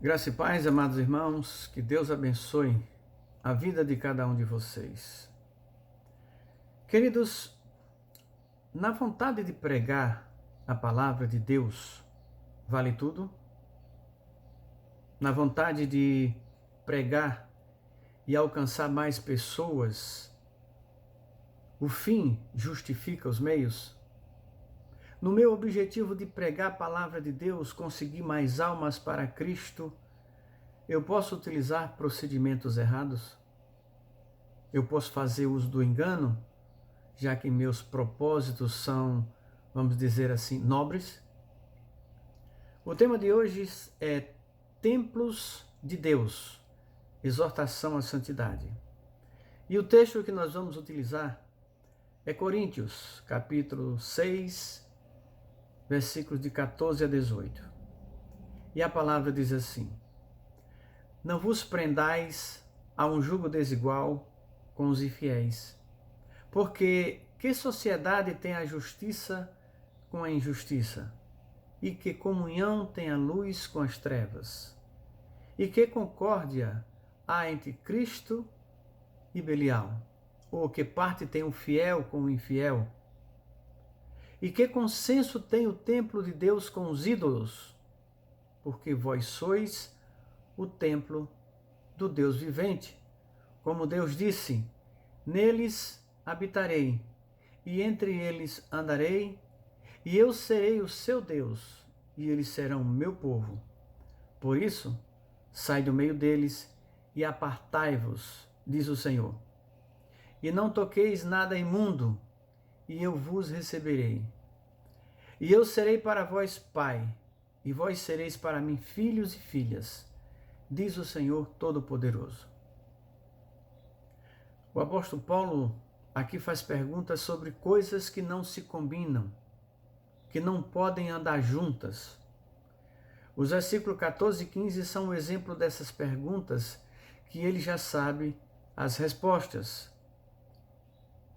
Graça e paz, amados irmãos, que Deus abençoe a vida de cada um de vocês. Queridos, na vontade de pregar a palavra de Deus, vale tudo? Na vontade de pregar e alcançar mais pessoas, o fim justifica os meios? No meu objetivo de pregar a palavra de Deus, conseguir mais almas para Cristo, eu posso utilizar procedimentos errados? Eu posso fazer uso do engano, já que meus propósitos são, vamos dizer assim, nobres? O tema de hoje é Templos de Deus, exortação à santidade. E o texto que nós vamos utilizar é Coríntios, capítulo 6, versículos de 14 a 18. E a palavra diz assim: Não vos prendais a um jugo desigual com os infiéis, porque que sociedade tem a justiça com a injustiça? E que comunhão tem a luz com as trevas? E que concórdia há entre Cristo e Belial? Ou que parte tem o fiel com o infiel? E que consenso tem o templo de Deus com os ídolos? Porque vós sois o templo do Deus vivente. Como Deus disse, neles habitarei, e entre eles andarei, e eu serei o seu Deus, e eles serão meu povo. Por isso, sai do meio deles e apartai-vos, diz o Senhor. E não toqueis nada imundo, e eu vos receberei. E eu serei para vós pai, e vós sereis para mim filhos e filhas, diz o Senhor Todo-Poderoso. O apóstolo Paulo aqui faz perguntas sobre coisas que não se combinam, que não podem andar juntas. Os versículos 14 e 15 são um exemplo dessas perguntas que ele já sabe as respostas.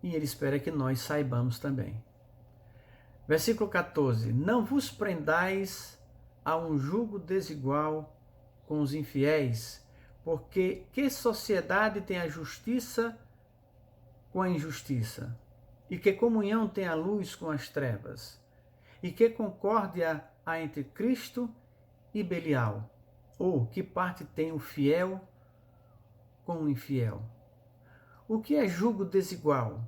E ele espera que nós saibamos também. Versículo 14: Não vos prendais a um jugo desigual com os infiéis, porque que sociedade tem a justiça com a injustiça? E que comunhão tem a luz com as trevas? E que concórdia há entre Cristo e Belial? Ou que parte tem o fiel com o infiel? O que é jugo desigual?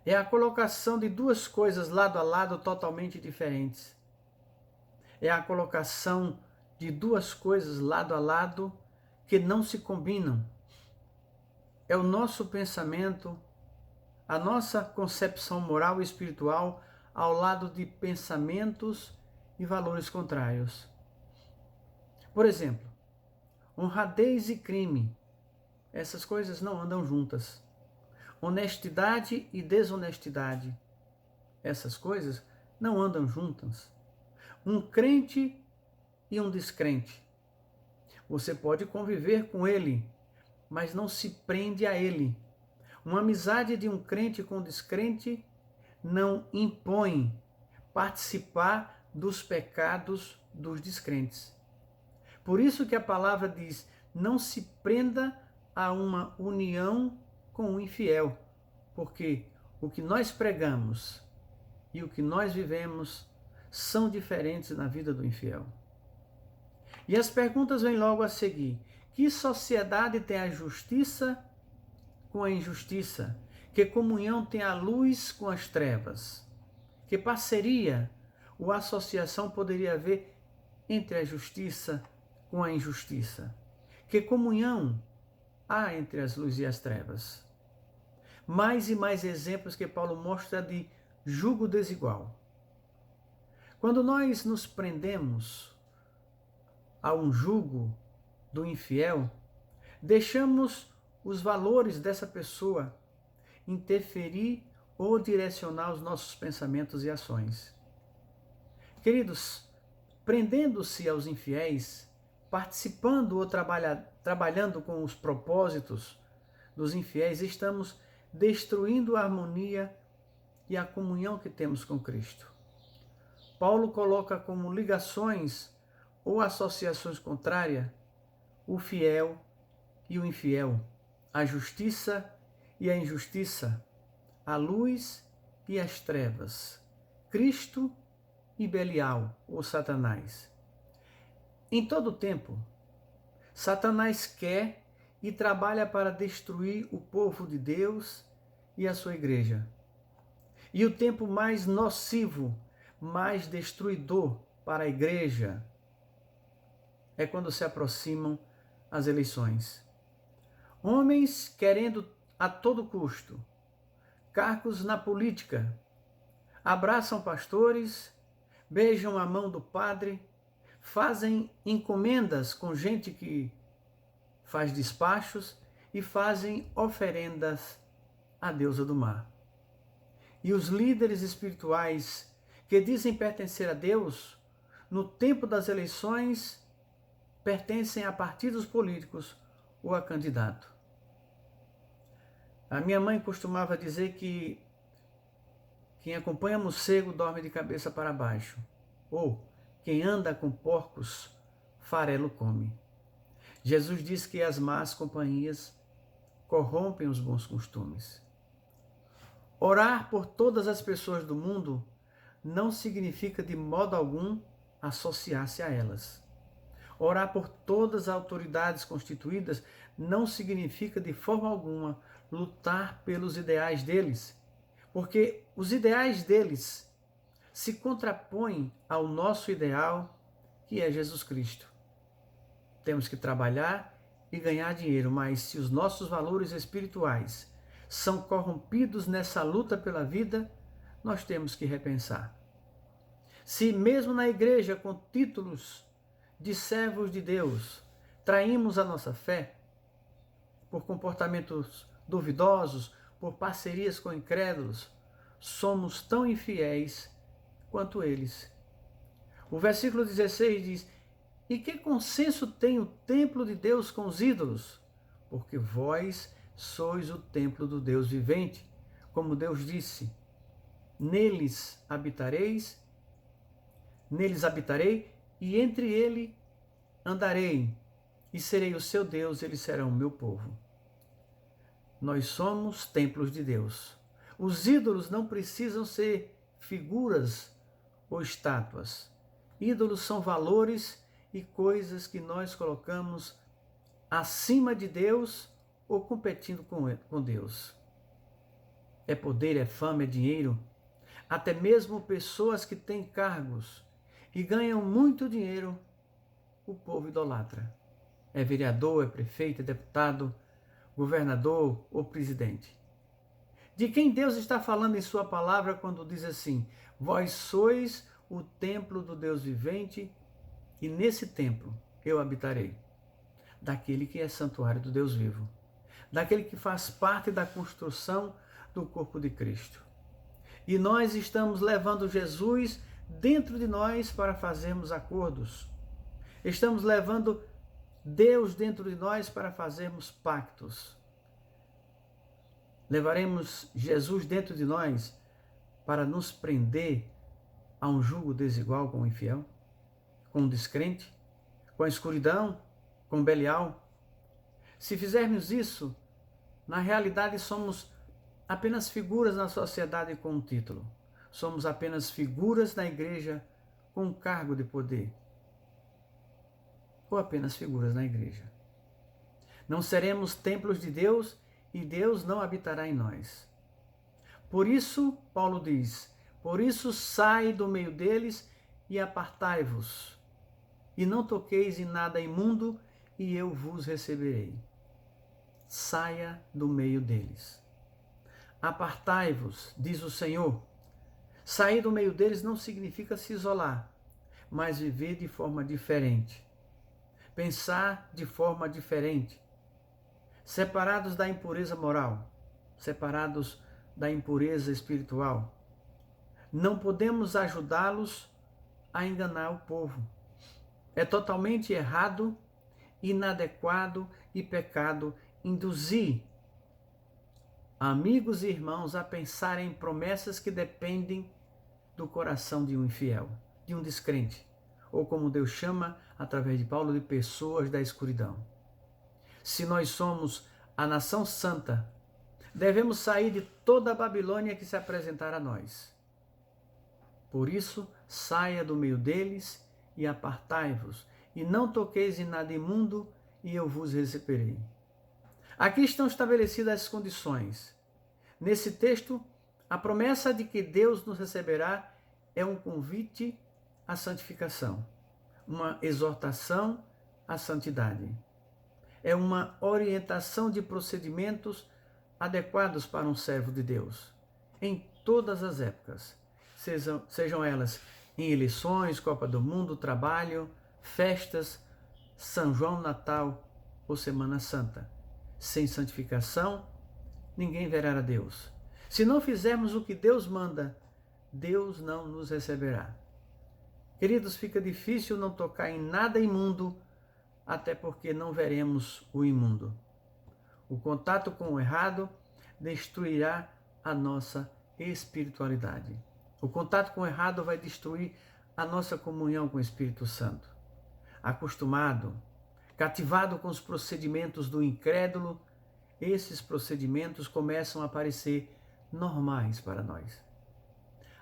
É a colocação de duas coisas lado a lado totalmente diferentes. É a colocação de duas coisas lado a lado que não se combinam. É o nosso pensamento, a nossa concepção moral e espiritual ao lado de pensamentos e valores contrários. Por exemplo, honradez e crime. Essas coisas não andam juntas. Honestidade e desonestidade. Essas coisas não andam juntas. Um crente e um descrente. Você pode conviver com ele, mas não se prende a ele. Uma amizade de um crente com um descrente não impõe participar dos pecados dos descrentes. Por isso que a palavra diz, não se prenda a uma união com o infiel, porque o que nós pregamos e o que nós vivemos são diferentes na vida do infiel. E as perguntas vêm logo a seguir. Que sociedade tem a justiça com a injustiça? Que comunhão tem a luz com as trevas? Que parceria ou associação poderia haver entre a justiça com a injustiça? Que comunhão há entre as luzes e as trevas? Mais e mais exemplos que Paulo mostra de jugo desigual. Quando nós nos prendemos a um jugo do infiel, deixamos os valores dessa pessoa interferir ou direcionar os nossos pensamentos e ações. Queridos, prendendo-se aos infiéis, participando ou trabalhando com os propósitos dos infiéis, estamos destruindo a harmonia e a comunhão que temos com Cristo. Paulo coloca como ligações ou associações contrárias, o fiel e o infiel, a justiça e a injustiça, a luz e as trevas, Cristo e Belial, ou Satanás. Em todo tempo, Satanás quer e trabalha para destruir o povo de Deus e a sua igreja. E o tempo mais nocivo, mais destruidor para a igreja é quando se aproximam as eleições. Homens querendo a todo custo cargos na política, abraçam pastores, beijam a mão do padre, fazem encomendas com gente que faz despachos e fazem oferendas à deusa do mar. E os líderes espirituais que dizem pertencer a Deus, no tempo das eleições, pertencem a partidos políticos ou a candidato. A minha mãe costumava dizer que quem acompanha morcego dorme de cabeça para baixo, ou quem anda com porcos, farelo come. Jesus diz que as más companhias corrompem os bons costumes. Orar por todas as pessoas do mundo não significa de modo algum associar-se a elas. Orar por todas as autoridades constituídas não significa de forma alguma lutar pelos ideais deles, porque os ideais deles se contrapõem ao nosso ideal, que é Jesus Cristo. Temos que trabalhar e ganhar dinheiro, mas se os nossos valores espirituais são corrompidos nessa luta pela vida, nós temos que repensar. Se mesmo na igreja, com títulos de servos de Deus, traímos a nossa fé por comportamentos duvidosos, por parcerias com incrédulos, somos tão infiéis quanto eles. O versículo 16 diz: e que consenso tem o templo de Deus com os ídolos? Porque vós sois o templo do Deus vivente. Como Deus disse, neles habitarei, e entre ele andarei, e serei o seu Deus, eles serão o meu povo. Nós somos templos de Deus. Os ídolos não precisam ser figuras ou estátuas. Ídolos são valores e coisas que nós colocamos acima de Deus ou competindo com Deus. É poder, é fama, é dinheiro. Até mesmo pessoas que têm cargos e ganham muito dinheiro, o povo idolatra. É vereador, é prefeito, é deputado, governador ou presidente. De quem Deus está falando em sua palavra quando diz assim: vós sois o templo do Deus vivente, e nesse templo eu habitarei. Daquele que é santuário do Deus vivo. Daquele que faz parte da construção do corpo de Cristo. E nós estamos levando Jesus dentro de nós para fazermos acordos. Estamos levando Deus dentro de nós para fazermos pactos. Levaremos Jesus dentro de nós para nos prender a um jugo desigual com o infiel, com o descrente, com a escuridão, com Belial. Se fizermos isso, na realidade somos apenas figuras na sociedade com um título. Somos apenas figuras na igreja com um cargo de poder. Ou apenas figuras na igreja. Não seremos templos de Deus e Deus não habitará em nós. Por isso, Paulo diz, por isso sai do meio deles e apartai-vos, e não toqueis em nada imundo, e eu vos receberei. Saia do meio deles. Apartai-vos, diz o Senhor. Sair do meio deles não significa se isolar, mas viver de forma diferente. Pensar de forma diferente. Separados da impureza moral, separados da impureza espiritual. Não podemos ajudá-los a enganar o povo. É totalmente errado, inadequado e pecado induzir amigos e irmãos a pensarem em promessas que dependem do coração de um infiel, de um descrente, ou como Deus chama, através de Paulo, de pessoas da escuridão. Se nós somos a nação santa, devemos sair de toda a Babilônia que se apresentar a nós. Por isso, saia do meio deles e apartai-vos, e não toqueis em nada imundo, e eu vos receberei. Aqui estão estabelecidas as condições. Nesse texto, a promessa de que Deus nos receberá é um convite à santificação, uma exortação à santidade. É uma orientação de procedimentos adequados para um servo de Deus, em todas as épocas, sejam elas em eleições, Copa do Mundo, trabalho, festas, São João, Natal ou Semana Santa. Sem santificação, ninguém verá a Deus. Se não fizermos o que Deus manda, Deus não nos receberá. Queridos, fica difícil não tocar em nada imundo, até porque não veremos o imundo. O contato com o errado destruirá a nossa espiritualidade. O contato com o errado vai destruir a nossa comunhão com o Espírito Santo. Acostumado, cativado com os procedimentos do incrédulo, esses procedimentos começam a parecer normais para nós.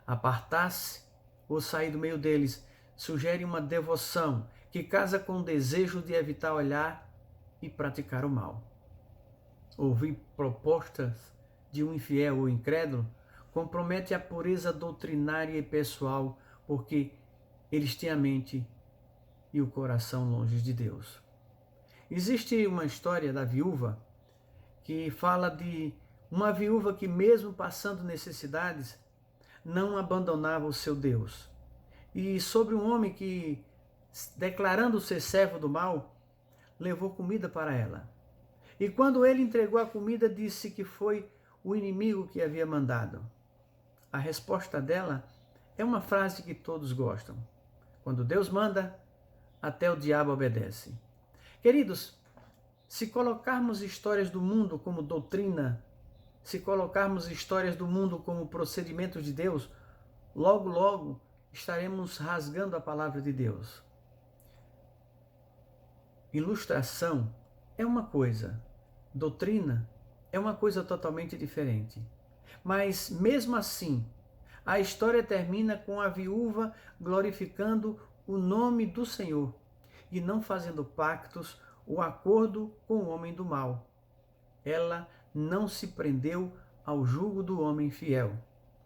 Apartar-se ou sair do meio deles sugere uma devoção que casa com o desejo de evitar olhar e praticar o mal. Ouvir propostas de um infiel ou incrédulo compromete a pureza doutrinária e pessoal, porque eles têm a mente e o coração longe de Deus. Existe uma história da viúva que fala de uma viúva que, mesmo passando necessidades, não abandonava o seu Deus. E sobre um homem que, declarando ser servo do mal, levou comida para ela. E quando ele entregou a comida, disse que foi o inimigo que havia mandado. A resposta dela é uma frase que todos gostam. Quando Deus manda, até o diabo obedece. Queridos, se colocarmos histórias do mundo como doutrina, se colocarmos histórias do mundo como procedimentos de Deus, logo, logo estaremos rasgando a palavra de Deus. Ilustração é uma coisa, doutrina é uma coisa totalmente diferente. Mas, mesmo assim, a história termina com a viúva glorificando o nome do Senhor e não fazendo pactos ou acordo com o homem do mal. Ela não se prendeu ao jugo do homem fiel.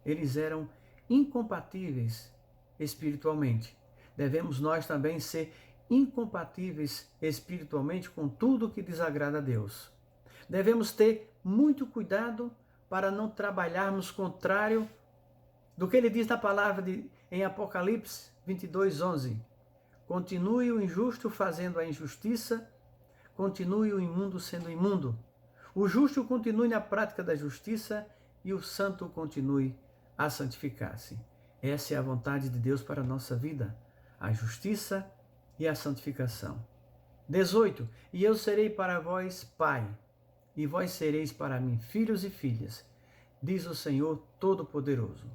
Eles eram incompatíveis espiritualmente. Devemos nós também ser incompatíveis espiritualmente com tudo que desagrada a Deus. Devemos ter muito cuidado para não trabalharmos contrário do que ele diz na palavra em Apocalipse 22:11. Continue o injusto fazendo a injustiça, continue o imundo sendo imundo. O justo continue na prática da justiça e o santo continue a santificar-se. Essa é a vontade de Deus para a nossa vida, a justiça e a santificação. 18. E eu serei para vós pai, e vós sereis para mim filhos e filhas, diz o Senhor Todo-Poderoso.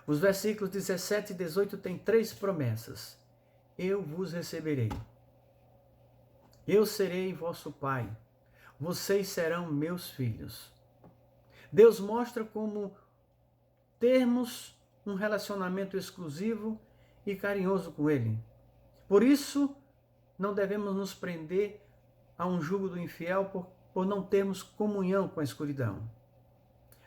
Os versículos 17 e 18 têm 3 promessas. Eu vos receberei. Eu serei vosso pai. Vocês serão meus filhos. Deus mostra como termos um relacionamento exclusivo e carinhoso com Ele. Por isso, não devemos nos prender a um jugo do infiel por não termos comunhão com a escuridão.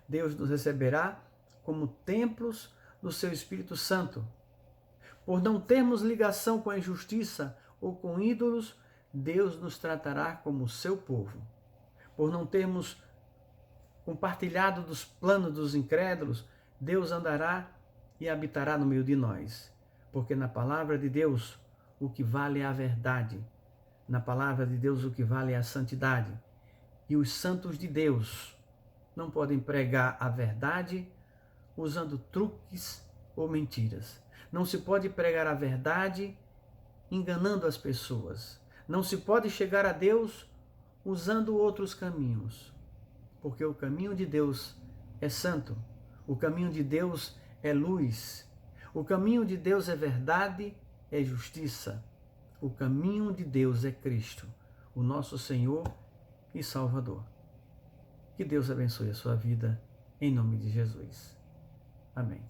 Deus nos receberá como templos do seu Espírito Santo. Por não termos ligação com a injustiça ou com ídolos, Deus nos tratará como seu povo. Por não termos compartilhado dos planos dos incrédulos, Deus andará e habitará no meio de nós. Porque na palavra de Deus, o que vale é a verdade. Na palavra de Deus, o que vale é a santidade. E os santos de Deus não podem pregar a verdade usando truques ou mentiras. Não se pode pregar a verdade enganando as pessoas. Não se pode chegar a Deus usando outros caminhos. Porque o caminho de Deus é santo. O caminho de Deus é luz. O caminho de Deus é verdade, é justiça. O caminho de Deus é Cristo, o nosso Senhor e Salvador. Que Deus abençoe a sua vida, em nome de Jesus. Amém.